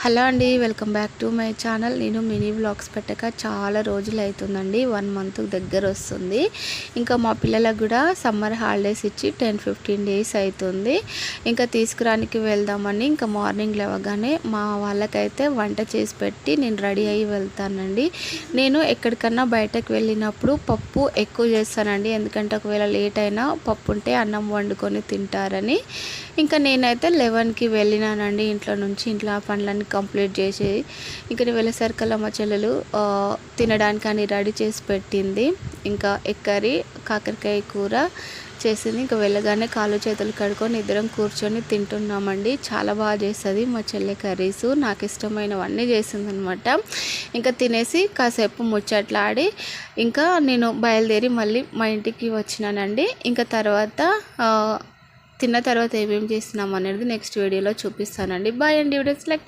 Hello అండి, welcome back to my channel. నేను mini vlogs పెట్టక చాలా రోజులు అవుతుందండి. 1 మంత్ దగ్గర వస్తుంది. ఇంకా మా పిల్లలకు కూడా సమ్మర్ హాలిడేస్ ఇచ్చి 10-15 డేస్ అవుతుంది. ఇంకా తీసుకురానికి వెళ్దామని ఇంకా మార్నింగ్ లేవగానే మా వాళ్ళకైతే వంట చేసి పెట్టి నేను రెడీ అయ్యి వెళ్తానండి. నేను ఎక్కడికన్నా బయటకు వెళ్ళినప్పుడు పప్పు ఎక్కువ చేస్తానండి. ఎందుకంటే ఒకవేళ లేట్ అయినా పప్పు ఉంటే అన్నం వండుకొని తింటారని. ఇంకా నేనైతే 11కి వెళ్ళినానండి ఇంట్లో పనులన్నీ కంప్లీట్ చేసి. ఇంకా నేను వెళ్ళేసరికల్లా మా చెల్లెలు తినడానికి అని రెడీ చేసి పెట్టింది. ఇంకా ఎగ్ కర్రీ, కాకరకాయ కూర చేసింది. ఇంకా వెళ్ళగానే కాళ్ళు చేతులు కడుక్కొని ఇద్దరం కూర్చొని తింటున్నామండి. చాలా బాగా చేస్తుంది మా చెల్లె కర్రీస్. నాకు ఇష్టమైనవన్నీ చేసింది అనమాట. ఇంకా తినేసి కాసేపు ముచ్చట్లాడి ఇంకా నేను బయలుదేరి మళ్ళీ మా ఇంటికి వచ్చినానండి. ఇంకా తర్వాత తిన్న తర్వాత ఏమేమి చేస్తున్నాం అనేది నెక్స్ట్ వీడియోలో చూపిస్తానండి. బాయ్ అండి. Videos like